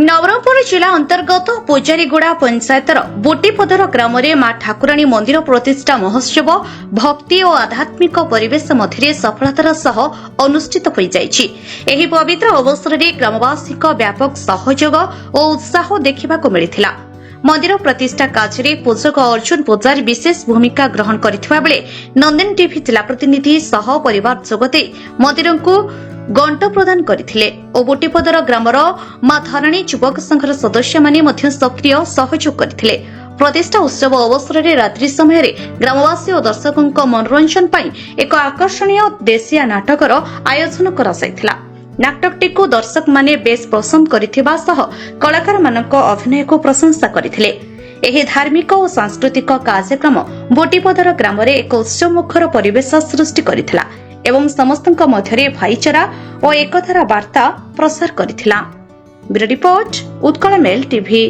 नवरंगपुर जिला अंतर्गत पूजारीगुड़ा पंचायतर बोटीपदर ग्राम मां ठाकुराणी मंदिर प्रतिष्ठा महोत्सव भक्ति और आध्यात्मिक परिवेश मध्य सफलतार सह अनुष्ठित हो जाइछि। एही पवित्र अवसर में ग्रामवासी व्यापक सहयोग और उत्साह देखा मिलिथिला। मंदिर प्रतिष्ठा कार्य पूजक अर्जुन पूजारी विशेष भूमिका ग्रहण करथिबा बेले नंदन टीवी जिला प्रतिनिधि सह परिवार जोगदे मंदिर को गंट प्रदान करथिले और बोटीपदर ग्रामर मां धरणी युवक संघर सदस्य माने मध्य सक्रिय सहयोग करथिले। प्रतिष्ठा उत्सव अवसर में रात्रि समय ग्रामवासी और दर्शकों मनोरंजन पाई एक आकर्षणीय देशिया नाटकर आयोजन कराଯାଇଥିଲା। नाटकटी को दर्शक माने बेस पसंद करथिबा सह कलाकार मानक अभिनय को प्रशंसा करथिले। एही धार्मिक और सांस्कृतिक कार्यक्रम बोटीपदर ग्राम रे एक उत्सवमुखर परिवेश सृष्टि करथिला एवं समस्तଙ୍କ ମଧ୍ୟରେ भाईचारा और एकतार वार्ता प्रसार करथिला। Bureau report Utkal mail TV.